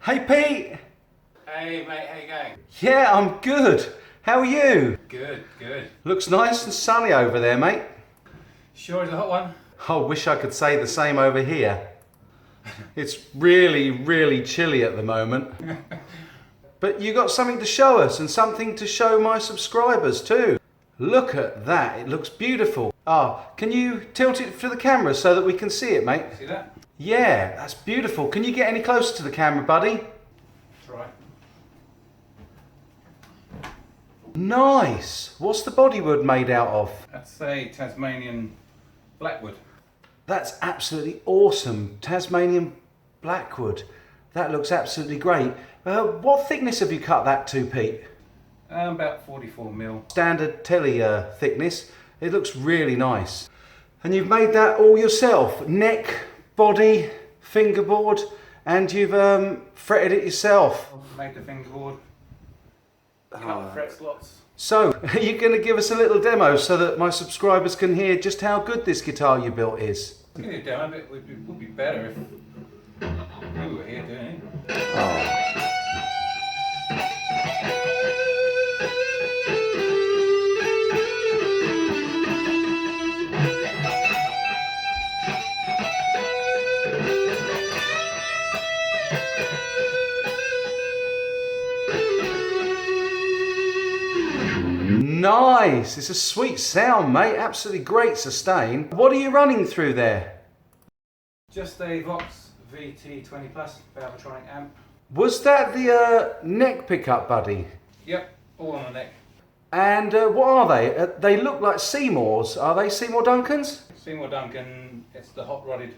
Hey Pete! Hey mate, how you going? Yeah, I'm good. How are you? Good, good. Looks nice and sunny over there, mate. Sure is a hot one? I wish I could say the same over here. It's really, really chilly at the moment. But you got something to show us and something to show my subscribers too. Look at that, it looks beautiful. Can you tilt it for the camera so that we can see it, mate? See that? Yeah, that's beautiful. Can you get any closer to the camera, buddy? Try. Nice. What's the bodywood made out of? That's a Tasmanian Blackwood. That's absolutely awesome. Tasmanian Blackwood. That looks absolutely great. What thickness have you cut that to, Pete? About 44mm. Standard telly thickness. It looks really nice. And you've made that all yourself? Neck, body, fingerboard, and you've fretted it yourself? Made the fingerboard. Cut the fret slots. So, are you going to give us a little demo so that my subscribers can hear just how good this guitar you built is? Give you a demo, but it would be better if you were here doing it. Oh. Nice! It's a sweet sound, mate. Absolutely great sustain. What are you running through there? Just a Vox VT20 Plus Valvetronic amp. Was that the neck pickup, buddy? Yep, all on the neck. And what are they? They look like Seymours. Are they Seymour Duncans? Seymour Duncan, it's the hot rodded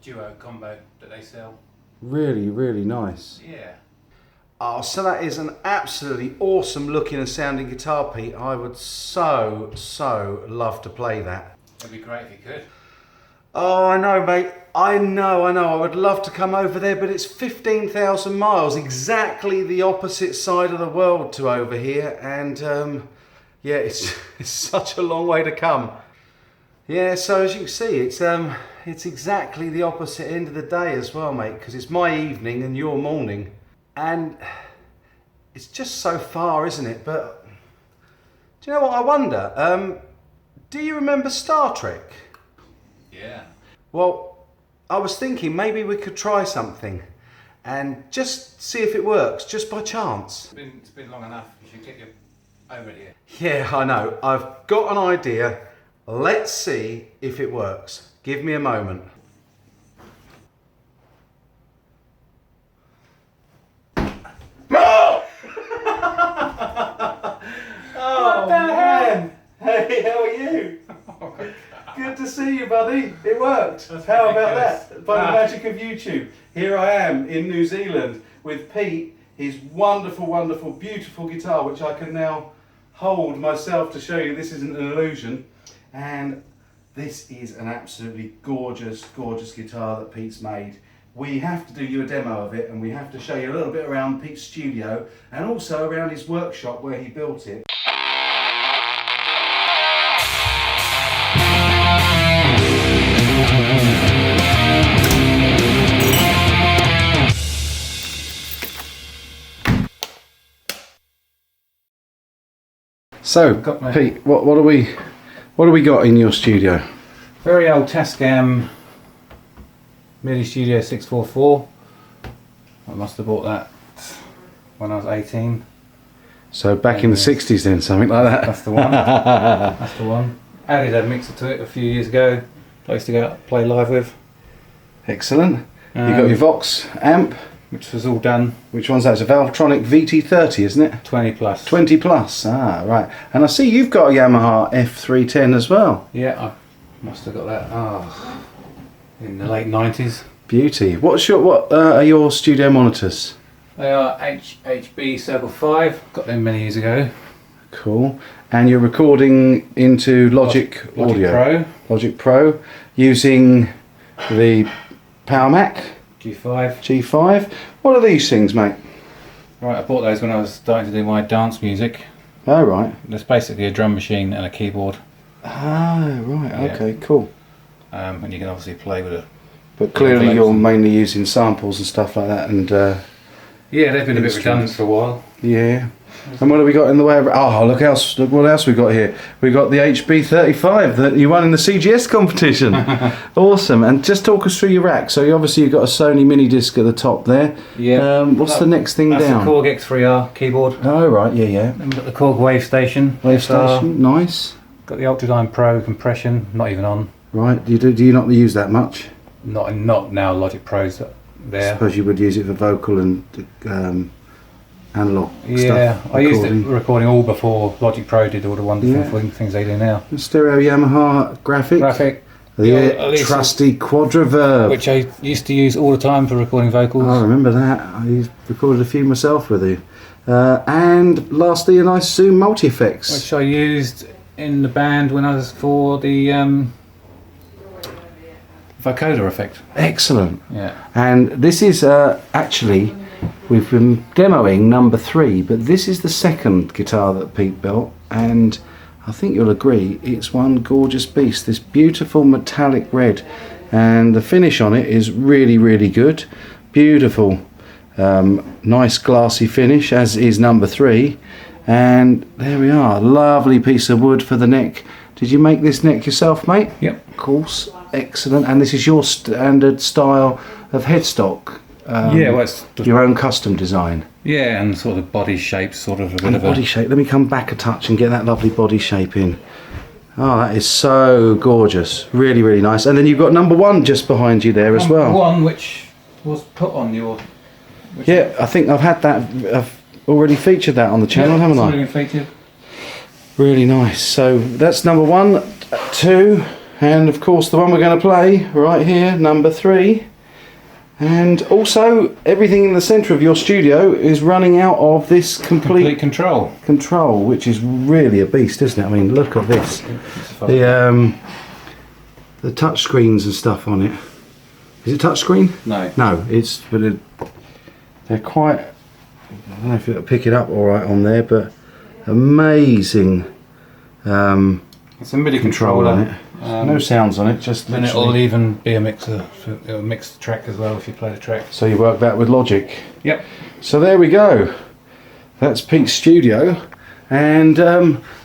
duo combo that they sell. Really, really nice. Yeah. Oh, so that is an absolutely awesome looking and sounding guitar, Pete. I would so love to play that. It'd be great if you could. Oh, I know, mate. I know. I would love to come over there, but it's 15,000 miles, exactly the opposite side of the world to over here. And yeah, it's such a long way to come. Yeah, so as you can see, it's exactly the opposite end of the day as well, mate, because it's my evening and your morning. And it's just so far, isn't it? But do you know what I wonder? Do you remember Star Trek? Yeah. Well, I was thinking maybe we could try something and just see if it works, just by chance. It's been long enough. You should get you over here. Yeah, I know. I've got an idea. Let's see if it works. Give me a moment. Oh, man! Hey, how are you? Good to see you, buddy. It worked. How about that? By the magic of YouTube. Here I am in New Zealand with Pete, his wonderful, beautiful guitar, which I can now hold myself to show you this isn't an illusion. And this is an absolutely gorgeous, gorgeous guitar that Pete's made. We have to do you a demo of it, and we have to show you a little bit around Pete's studio and also around his workshop where he built it. So, Pete, what do we got in your studio? Very old Tascam MIDI Studio 644. I must have bought that when I was 18. So back in the 60s then, something like that? That's the one. That's the one. Added a mixer to it a few years ago. Place to go out and play live with. Excellent. You got your Vox amp. Which was all done. Which one's that? It's a Valvetronic VT30, isn't it? 20 plus. 20 plus, right. And I see you've got a Yamaha F310 as well. Yeah, I must have got that in the late 90s. Beauty. What are your studio monitors? They are HHB Circle 5. Got them many years ago. Cool. And you're recording into Logic Audio? Pro. Logic Pro. Using the PowerMac? G5. What are these things, mate? Right, I bought those when I was starting to do my dance music. Oh, right. It's basically a drum machine and a keyboard. Ah, right. Yeah. Okay, cool. And you can obviously play with it. But clearly you're mainly using samples and stuff like that, and yeah, they've been a bit redundant for a while. Yeah. And what have we got in the way of... Oh, look what else we got here. We got the HB35 that you won in the CGS competition. Awesome. And just talk us through your rack. So you've got a Sony mini disc at the top there. Yeah. What's the next thing down? That's the Korg X3R keyboard. Oh, right. Yeah. Then we've got the Korg Wave Station. Wave Station. Nice. Got the Ultradyne Pro compression. Not even on. Right. Do you not use that much? Not now. Logic Pro's there. I suppose you would use it for vocal and analog stuff. Yeah, I used it recording all before Logic Pro did all the wonderful things they do now. The stereo Yamaha graphic. The trusty Quadraverb, which I used to use all the time for recording vocals. I remember that. I recorded a few myself with you. And lastly, a nice Zoom multi-effects, which I used in the band when I was for the vocoder effect. Excellent. Yeah. And this is actually, we've been demoing number 3, but this is the second guitar that Pete built, and I think you'll agree it's one gorgeous beast. This beautiful metallic red, and the finish on it is really, really good. Beautiful, nice glassy finish, as is number 3. And there we are, lovely piece of wood for the neck. Did you make this neck yourself, mate? Yep. Of course. Excellent. And this is your standard style of headstock. Yeah, well, it's your own custom design. Yeah, and sort of body shape, sort of a bit of body shape. Let me come back a touch and get that lovely body shape in. Oh, that is so gorgeous. Really, really nice. And then you've got number 1 just behind you there as well. Number 1, which was put on your... Yeah, I think I've had that. I've already featured that on the channel, haven't I? Already featured. Really nice. So that's number 1, 2, and of course the one we're going to play right here, number 3. And also everything in the centre of your studio is running out of this complete control, which is really a beast, isn't it? I mean, look at this. The touch screens and stuff on it. Is it touch screen? No. No, they're quite... I don't know if it'll pick it up all right on there, but amazing. It's a MIDI controller on it. No sounds on it, just and it'll even be a mixer. It'll mix the track as well if you play the track. So you work that with Logic. Yep. So there we go. That's Pete's studio, and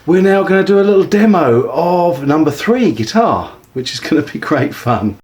we're now going to do a little demo of number 3 guitar, which is going to be great fun.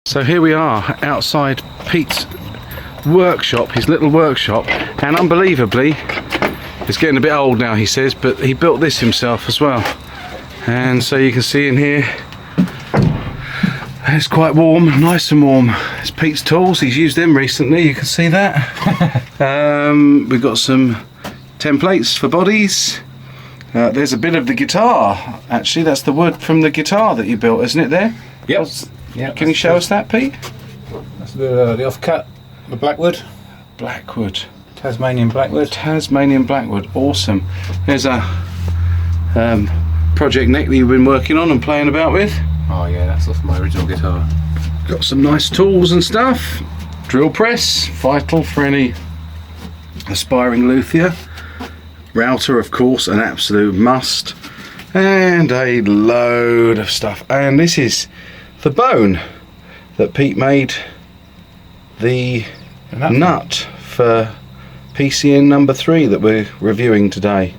So here we are outside Pete's workshop, his little workshop, and unbelievably, it's getting a bit old now, he says, but he built this himself as well. And so you can see in here, it's quite warm, nice and warm. It's Pete's tools, he's used them recently, you can see that. We've got some templates for bodies. There's a bit of the guitar, actually, that's the wood from the guitar that you built, isn't it there? Yep. Yep. Can you show us that, Pete? That's the offcut, the Blackwood. Blackwood. Tasmanian Blackwood. Tasmanian Blackwood, awesome. There's a project neck that you've been working on and playing about with. Oh yeah, that's off my original guitar. Got some nice tools and stuff. Drill press, vital for any aspiring luthier. Router, of course, an absolute must. And a load of stuff. And this is the bone that Pete made the nut for PCN number 3 that we're reviewing today.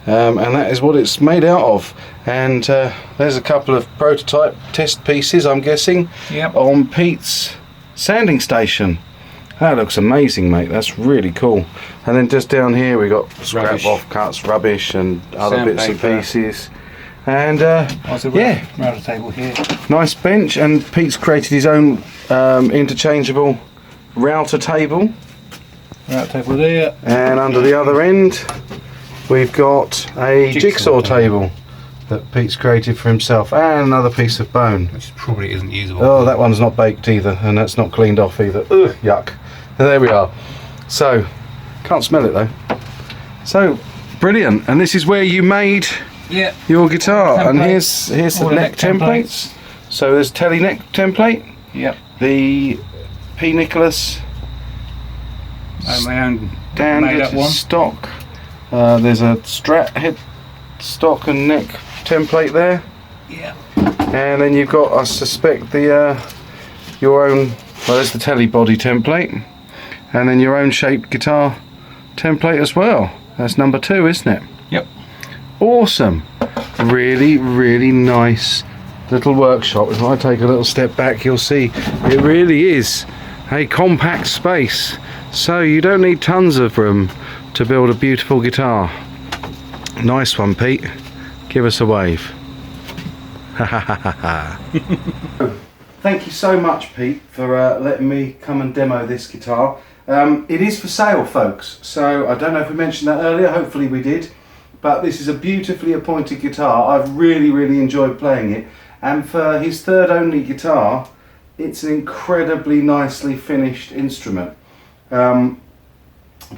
And that is what it's made out of. And there's a couple of prototype test pieces, I'm guessing, yep, on Pete's sanding station. That looks amazing, mate. That's really cool. And then just down here we got scrap offcuts, rubbish, and other bits and pieces. And yeah, router table here. Nice bench, and Pete's created his own interchangeable router table. Router table there. And under the other end we've got a jigsaw table that Pete's created for himself, and another piece of bone. Which probably isn't usable. Oh, that one's not baked either, and that's not cleaned off either. Ugh, yuck. And there we are. So, can't smell it though. So, brilliant. And this is where you made your guitar. And here's the neck templates. So there's Tele neck template. Yep. The P. Nicholas my own standard stock. There's a Strat head stock and neck template there. Yeah. And then you've got, I suspect, the your own. Well, there's the Tele body template, and then your own shaped guitar template as well. That's number 2, isn't it? Yep. Awesome. Really, really nice little workshop. If I take a little step back, you'll see it really is a compact space. So you don't need tons of room to build a beautiful guitar. Nice one, Pete. Give us a wave. Thank you so much, Pete, for letting me come and demo this guitar. It is for sale, folks, so I don't know if we mentioned that earlier, hopefully we did, but this is a beautifully appointed guitar. I've really, really enjoyed playing it, and for his third only guitar, it's an incredibly nicely finished instrument.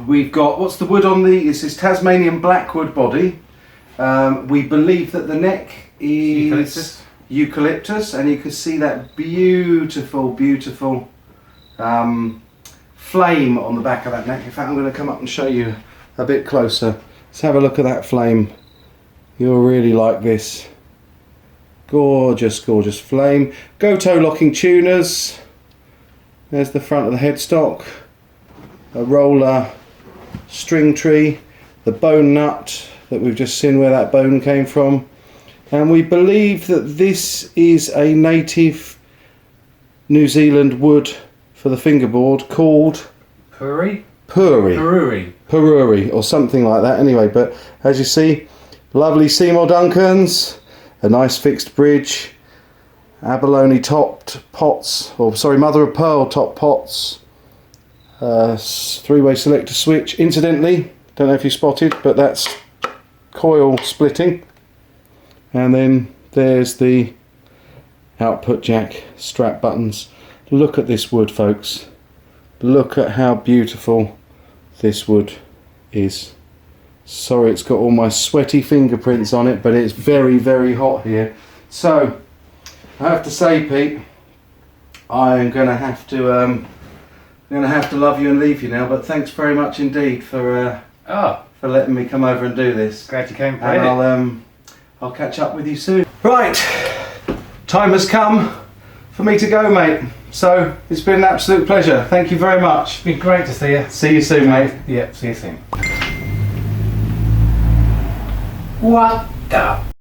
We've got, what's the wood on this is Tasmanian Blackwood body. We believe that the neck is Eucalyptus, and you can see that beautiful, beautiful flame on the back of that neck. In fact, I'm going to come up and show you a bit closer. Let's have a look at that flame. You'll really like this. Gorgeous, gorgeous flame. Gotah locking tuners. There's the front of the headstock. A roller string tree. The bone nut that we've just seen where that bone came from. And we believe that this is a native New Zealand wood for the fingerboard called Poruri? Poruri or something like that anyway. But as you see, lovely Seymour Duncans, a nice fixed bridge, abalone topped pots, or sorry, mother of pearl top pots, 3-way selector switch. Incidentally, don't know if you spotted, but that's coil splitting. And then there's the output jack strap buttons. Look at this wood, folks. Look at how beautiful this wood is. Sorry, it's got all my sweaty fingerprints on it, but it's very, very hot here. So I have to say, Pete, I'm going to have to love you and leave you now. But thanks very much indeed for letting me come over and do this. Glad you came. And I'll catch up with you soon. Right, time has come for me to go, mate. So it's been an absolute pleasure. Thank you very much. It's been great to see you. See you soon, mate. Yep, see you soon. What the?